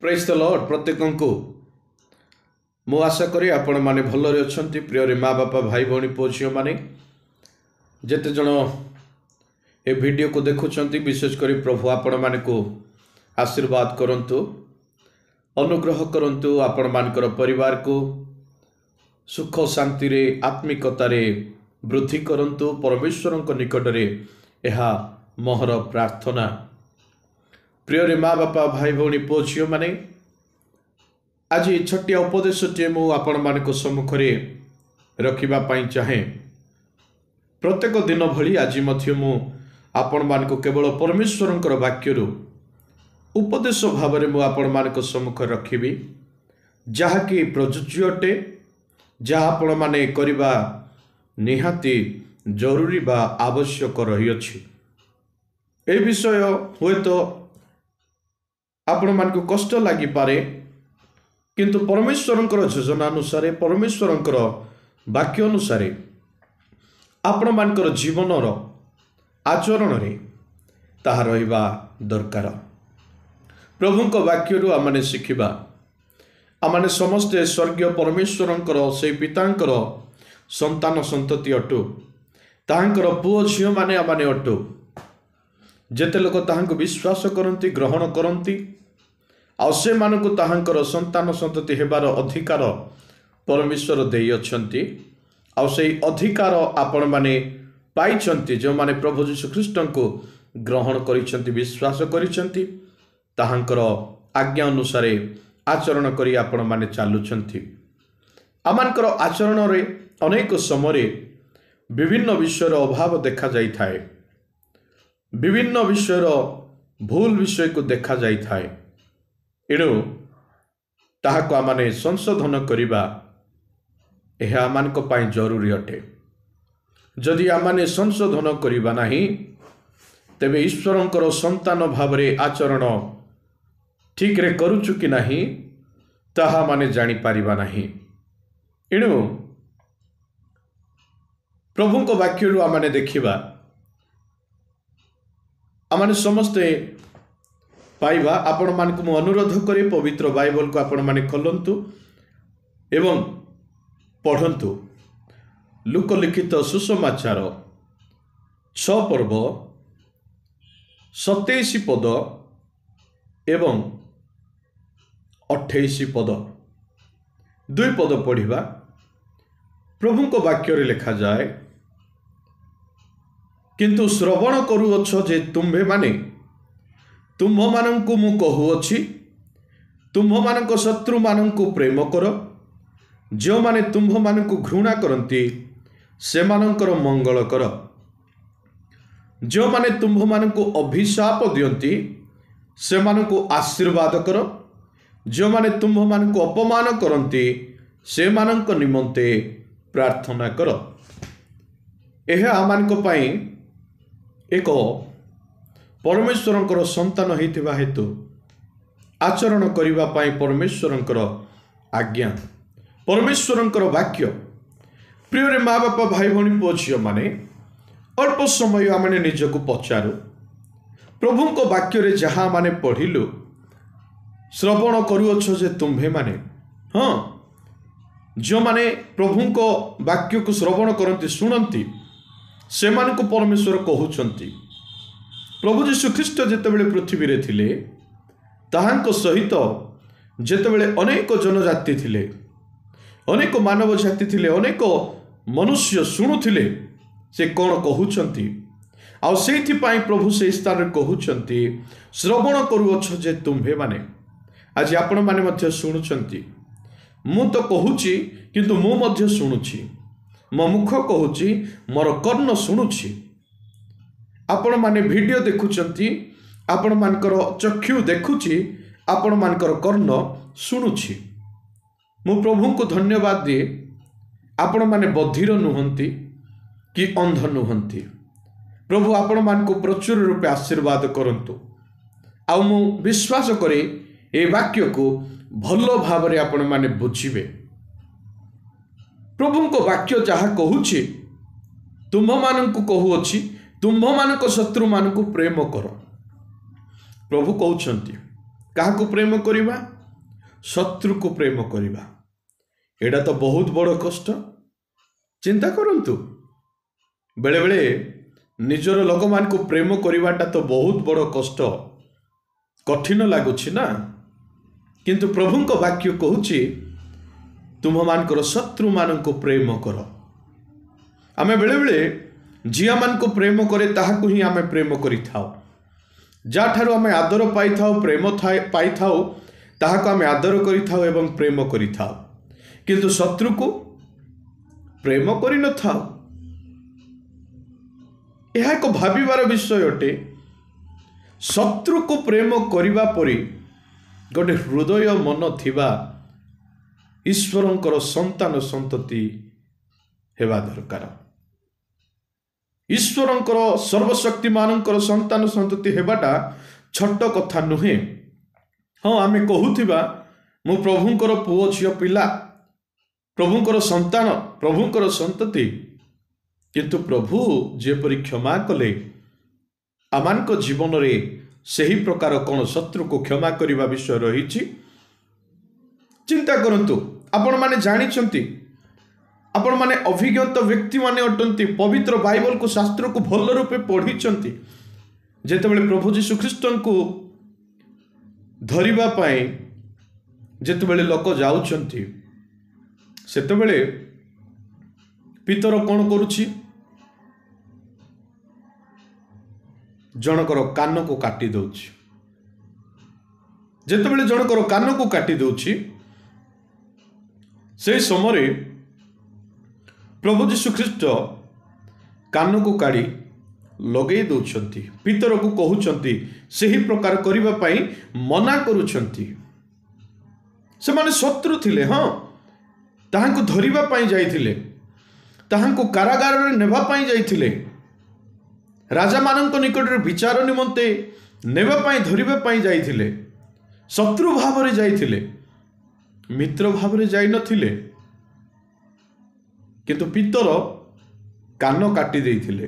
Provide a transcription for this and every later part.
Praise the Lord प्रत्येक को मु आशा करी आपण माने भलरे अछंती। प्रिय माँ बापा भाई भौणी पुओ झियो माने जेते जण ए वीडियो को देखुछंती विशेष करी प्रभु आपण माने को आशीर्वाद करंतु, अनुग्रह करंतु। आपण मानकर परिवार को सुख शांति रे आत्मिकता रे वृद्धि करंतु। परमेश्वर को निकट रे एहा मोहर प्रार्थना। प्रिय माँ बापा भाई भौणी पुओ झियो माने आज छटिया उपदेश टे मु आपण मानक सम्मुख रे रखिबा पई चाहे। प्रत्येक दिन भली आज मध्य मु आपण मानक केवल परमेश्वरंकर वाक्यरु उपदेश भाव में मु आपण मानक सम्मुख रखिबी, जहा कि प्रयोज्य अटे, जहा आपण माने करिबा निहाती जरूरी बा आवश्यक रही अछि। ए विषय हुए तो आपण मानक कष्ट लागि पारे, किंतु परमेश्वरंकर योजना अनुसार परमेश्वरंकर वाक्य अनुसार आपण मानकर जीवनर आचरण रे ताहा रहिबा दरकार। प्रभुंक वाक्यरु आमने शिखिबा। आमने समस्ते स्वर्गीय परमेश्वरंकर से पितांकर संतान संतति अटु, ताहांकर पुओ झियो माने आमने अटु। जेते लोक ताहांको विश्वास करंती, ग्रहण करंती, आउ से मानकु ताहांकर संतान संतति हेबार अधिकार परमेश्वर देई अछंती। आउ सेई अधिकार आपण माने पाइछंती, जो माने प्रभु यीशु ख्रीष्टन को ग्रहण करिछंती, विश्वास करिछंती, ताहांकर आज्ञा अनुसार आचरण करी आपण माने चालुछंती। आमानकर आचरण रे अनेक समय विभिन्न विषयर अभाव देखा जाई थाए, विभिन्न विषयर भूल विषय को देखा जाई थाए। एणु ताहाको आमाने संशोधन करिबा एहा आमानक पाई जरूरी अटे। जदि आमाने संशोधन करिबा नाही, तेबे ईश्वरंकर संतान भावरे आचरण ठीक रे करूचु कि नाही ताहा माने जानि पारिबा नाही। एणु प्रभुंक वाक्यरु आमाने देखिबा, आमाने समस्ते पाइबा। आपण मानक मु अनुरोध करी पवित्र बाइबल को आपण माने खोलंतु एवं पढ़ंतु। लूक लिखित सुसमाचार 6 पर्व 27 पद एवं 28 पद 2 पद पढ़िबा। प्रभु को वाक्य रे लिखा जाए, किंतु श्रवण करूअछ जे तुम्भे माने तुम्भ मानंकु मु कहुअछि, तुम्भ मानक शत्रु मानंकु प्रेम कर, जो माने तुम्भ मानंकु घृणा करंती से मानंकर मंगल कर, जो माने तुम्भ मानंकु अभिशाप दियंती से मानंकु आशीर्वाद कर, जो माने तुम्भ मानंकु अपमान करंती से मानंक निमंते प्रार्थना कर। एहा आमानक पई एक परमेश्वरंकर संतान होइतिबा हेतु आचरण करिबा पई परमेश्वरंकर आज्ञा, परमेश्वरंकर वाक्य। प्रिय माँ बापा भाई भौणी पुओ झियो माने अल्प समय आमने निजको पचारू, प्रभुंक वाक्य रे जहा माने पढ़िलु, श्रवण करूअछ जे तुम्भे माने, हाँ, जो माने प्रभुंक वाक्य को श्रवण करंती सुनंती से मानक परमेश्वर कहउछंती। प्रभु यीशु ख्रीष्ट जेतेबेले पृथ्वी रे थिले, ताहांको सहित जेतेबेले अनेक जनजाति थिले, अनेक मानव जाति थिले, अनेक मनुष्य शुणुथिले से कौन कहउछंती। आ सेथि पई प्रभु से स्थान रे कहउछंती, श्रवण करूअछ जे तुम्भे माने। आज आपण माने मध्य शुणुछंती, मु तो कहूची किंतु मु मध्य शुणुची, मो मुख कहूची, मोर कर्ण शुणुची। आपण माने वीडियो देखुचंती, आपण मानकर चक्षु देखुची, आपण मानकर कर्ण शुणुची। मु प्रभु को धन्यवाद दिए। आपण माने बधिर नुहंती कि अंध नुहंती। प्रभु आपण मान को प्रचुर रूपे आशीर्वाद करंतु। आ मु विश्वास करे ए वाक्य को भलो भाव रे आपण माने बुझिबे। प्रभु को वाक्य जहा कहूची, तुम मानंकु कहूअछि, तुम्भ मानक शत्रु मानक प्रेम कर। प्रभु कहउछंती କାହାକୁ ପ୍ରେମ କରିବା? ଶତ୍ରୁକୁ ପ୍ରେମ କରିବା। ଏଇଟା ତ ବହୁତ ବଡ଼ କଷ୍ଟ। ଚିନ୍ତା କରନ୍ତୁ, ବେଳେବେଳେ ନିଜର ଲୋକମାନଙ୍କୁ ପ୍ରେମ କରିବାଟା ତ ବହୁତ ବଡ଼ କଷ୍ଟ, କଠିନ ଲାଗୁଛି ନା। କିନ୍ତୁ ପ୍ରଭୁଙ୍କ ବାକ୍ୟ କହୁଛି ତୁମମାନଙ୍କର ଶତ୍ରୁମାନଙ୍କୁ ପ୍ରେମ କର। ଆମେ ବେଳେବେଳେ ଝିଅମାନଙ୍କୁ ପ୍ରେମ କରେ ତାହାକୁ ହିଁ ଆମେ ପ୍ରେମ କରିଥାଉ। ଯାହାଠାରୁ ଆମେ ଆଦର ପାଇଥାଉ, ପ୍ରେମ ପାଇଥାଉ, ତାହାକୁ ଆମେ ଆଦର କରିଥାଉ ଏବଂ ପ୍ରେମ କରିଥାଉ। କିନ୍ତୁ ଶତ୍ରୁକୁ ପ୍ରେମ କରିନଥାଉ। ଏହା ଏକ ଭାବିବାର ବିଷୟ ଅଟେ। ଶତ୍ରୁକୁ ପ୍ରେମ କରିବା ପରି ଗୋଟେ ହୃଦୟ ମନ ଥିବା ଈଶ୍ୱରଙ୍କର ସନ୍ତାନ ସନ୍ତତି ହେବା ଦରକାର। ଈଶ୍ୱରଙ୍କର ସର୍ବଶକ୍ତିମାନଙ୍କର ସନ୍ତାନ ସନ୍ତତି ହେବାଟା ଛୋଟ କଥା ନୁହେଁ। ହଁ, ଆମେ କହୁଥିବା ମୁଁ ପ୍ରଭୁଙ୍କର ପୁଅ ଝିଅ ପିଲା, ପ୍ରଭୁଙ୍କର ସନ୍ତାନ, ପ୍ରଭୁଙ୍କର ସନ୍ତତି। କିନ୍ତୁ ପ୍ରଭୁ ଯେପରି କ୍ଷମା କଲେ, ଆମମାନଙ୍କ ଜୀବନରେ ସେହି ପ୍ରକାର କ'ଣ ଶତ୍ରୁକୁ କ୍ଷମା କରିବା ବିଷୟ ରହିଛି? ଚିନ୍ତା କରନ୍ତୁ। ଆପଣମାନେ ଜାଣିଛନ୍ତି, ଆପଣମାନେ ଅଭିଜ୍ଞତ ବ୍ୟକ୍ତିମାନେ ଅଟନ୍ତି, ପବିତ୍ର ବାଇବଲକୁ, ଶାସ୍ତ୍ରକୁ ଭଲ ରୂପେ ପଢ଼ିଛନ୍ତି। ଯେତେବେଳେ ପ୍ରଭୁ ଯୀଶୁଖ୍ରୀଷ୍ଟଙ୍କୁ ଧରିବା ପାଇଁ ଯେତେବେଳେ ଲୋକ ଯାଉଛନ୍ତି, ସେତେବେଳେ ପିତର କ'ଣ କରୁଛି? ଜଣକର କାନକୁ କାଟି ଦେଉଛି। ଯେତେବେଳେ ଜଣକର କାନକୁ କାଟି ଦେଉଛି, ସେହି ସମୟରେ ପ୍ରଭୁ ଯୀଶୁଖ୍ରୀଷ୍ଟ କାନକୁ କାଢ଼ି ଲଗେଇ ଦେଉଛନ୍ତି। ପିତରକୁ କହୁଛନ୍ତି ସେହି ପ୍ରକାର କରିବା ପାଇଁ ମନା କରୁଛନ୍ତି। ସେମାନେ ଶତ୍ରୁ ଥିଲେ, ହଁ, ତାହାଙ୍କୁ ଧରିବା ପାଇଁ ଯାଇଥିଲେ, ତାହାଙ୍କୁ କାରାଗାରରେ ନେବା ପାଇଁ ଯାଇଥିଲେ, ରାଜାମାନଙ୍କ ନିକଟରେ ବିଚାର ନିମନ୍ତେ ନେବା ପାଇଁ, ଧରିବା ପାଇଁ ଯାଇଥିଲେ। ଶତ୍ରୁ ଭାବରେ ଯାଇଥିଲେ, ମିତ୍ର ଭାବରେ ଯାଇନଥିଲେ। କିନ୍ତୁ ପିତର କାନ କାଟି ଦେଇଥିଲେ।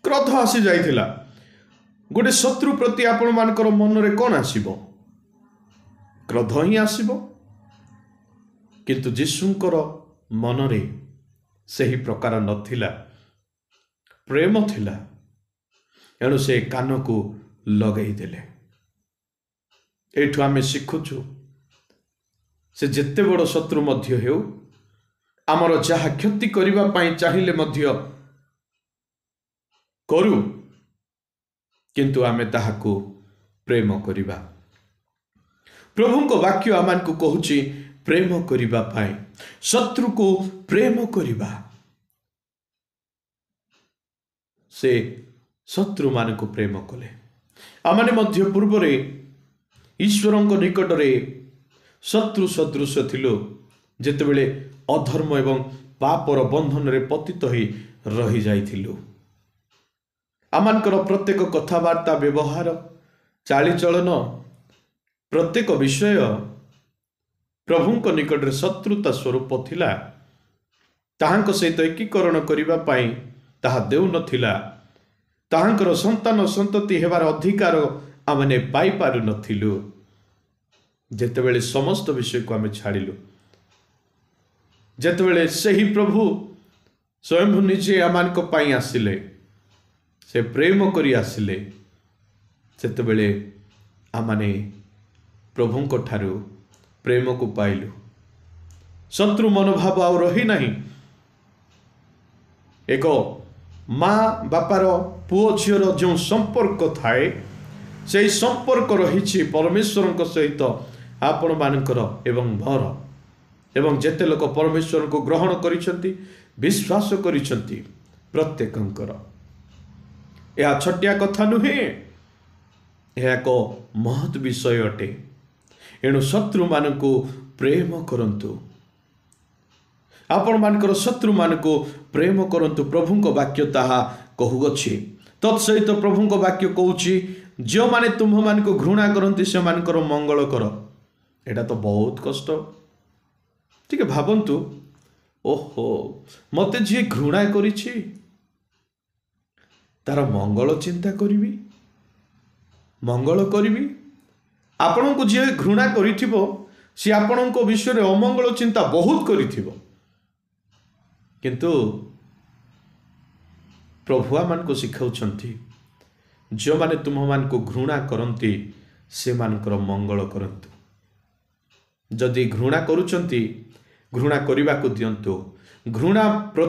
କ୍ରୋଧ ଆସି ଯାଇଥିଲା। ଗୋଟେ ଶତ୍ରୁ ପ୍ରତି ଆପଣମାନଙ୍କର ମନରେ କ'ଣ ଆସିବ? କ୍ରୋଧ ହିଁ ଆସିବ। କିନ୍ତୁ ଯୀଶୁଙ୍କର ମନରେ ସେହି ପ୍ରକାର ନଥିଲା, ପ୍ରେମ ଥିଲା। ଏଣୁ ସେ କାନକୁ ଲଗେଇ ଦେଲେ। ଏଇଠୁ ଆମେ ଶିଖୁଛୁ, ସେ ଯେତେ ବଡ଼ ଶତ୍ରୁ ମଧ୍ୟ ହେଉ, ଆମର ଯାହା କ୍ଷତି କରିବା ପାଇଁ ଚାହିଁଲେ ମଧ୍ୟ କରୁ, କିନ୍ତୁ ଆମେ ତାହାକୁ ପ୍ରେମ କରିବା। ପ୍ରଭୁଙ୍କ ବାକ୍ୟ ଆମମାନଙ୍କୁ କହୁଛି ପ୍ରେମ କରିବା ପାଇଁ, ଶତ୍ରୁକୁ ପ୍ରେମ କରିବା। ସେ ଶତ୍ରୁମାନଙ୍କୁ ପ୍ରେମ କଲେ। ଆମମାନେ ମଧ୍ୟ ପୂର୍ବରେ ଈଶ୍ୱରଙ୍କ ନିକଟରେ ଶତ୍ରୁ ସଦୃଶ ଥିଲୁ, ଯେତେବେଳେ ଅଧର୍ମ ଏବଂ ପାପର ବନ୍ଧନରେ ପତିତ ହୋଇ ରହିଯାଇଥିଲୁ। ଆମମାନଙ୍କର ପ୍ରତ୍ୟେକ କଥାବାର୍ତ୍ତା, ବ୍ୟବହାର, ଚାଳିଚଳନ, ପ୍ରତ୍ୟେକ ବିଷୟ ପ୍ରଭୁଙ୍କ ନିକଟରେ ଶତ୍ରୁତା ସ୍ୱରୂପ ଥିଲା। ତାହାଙ୍କ ସହିତ ଏକୀକରଣ କରିବା ପାଇଁ ତାହା ଦେଉନଥିଲା। ତାହାଙ୍କର ସନ୍ତାନ ସନ୍ତତି ହେବାର ଅଧିକାର ଆମେ ପାଇପାରୁନଥିଲୁ। ଯେତେବେଳେ ସମସ୍ତ ବିଷୟକୁ ଆମେ ଛାଡ଼ିଲୁ, ଯେତେବେଳେ ସେହି ପ୍ରଭୁ ସ୍ୱୟଂ ନିଜେ ଆମମାନଙ୍କ ପାଇଁ ଆସିଲେ, ସେ ପ୍ରେମ କରି ଆସିଲେ, ସେତେବେଳେ ଆମମାନେ ପ୍ରଭୁଙ୍କ ଠାରୁ ପ୍ରେମକୁ ପାଇଲୁ। ଶତ୍ରୁ ମନୋଭାବ ଆଉ ରହି ନାହିଁ। ଏକ ମା ବାପାର ପୁଅ ଝିଅର ଯେଉଁ ସମ୍ପର୍କ ଥାଏ, ସେହି ସମ୍ପର୍କ ରହିଛି ପରମେଶ୍ୱରଙ୍କ ସହିତ ଆପଣମାନଙ୍କର ଏବଂ ମୋର। ଏବଂ ଯେତେ ଲୋକ ପରମେଶ୍ୱରଙ୍କୁ ଗ୍ରହଣ କରିଛନ୍ତି, ବିଶ୍ୱାସ କରିଛନ୍ତି, ପ୍ରତ୍ୟେକଙ୍କର। ଏହା ଛୋଟିଆ କଥା ନୁହେଁ, ଏହା ଏକ ମହତ୍ ବିଷୟ ଅଟେ। ଏଣୁ ଶତ୍ରୁମାନଙ୍କୁ ପ୍ରେମ କରନ୍ତୁ। ଆପଣମାନଙ୍କର ଶତ୍ରୁମାନଙ୍କୁ ପ୍ରେମ କରନ୍ତୁ। ପ୍ରଭୁଙ୍କ ବାକ୍ୟ ତାହା କହୁଅଛି। ତତ୍ସହିତ ପ୍ରଭୁଙ୍କ ବାକ୍ୟ କହୁଛି, ଯେଉଁମାନେ ତୁମ୍ଭମାନଙ୍କୁ ଘୃଣା କରନ୍ତି ସେମାନଙ୍କର ମଙ୍ଗଳ କର। ଏଇଟା ତ ବହୁତ କଷ୍ଟ। ଟିକେ ଭାବନ୍ତୁ, ଓହୋ, ମୋତେ ଯିଏ ଘୃଣା କରିଛି ତାର ମଙ୍ଗଳ ଚିନ୍ତା କରିବି? मंगल करी आपण को जी घृणा करिथिबो सी आपण विषय अमंगल चिंता बहुत करिथिबो किंतु प्रभु आमान को शिखाउछंती जो माने तुम मान को घृणा करंती से मानकर मंगल करंतु जदि घृणा करूछंती घृणा करने को दियंतु घृणा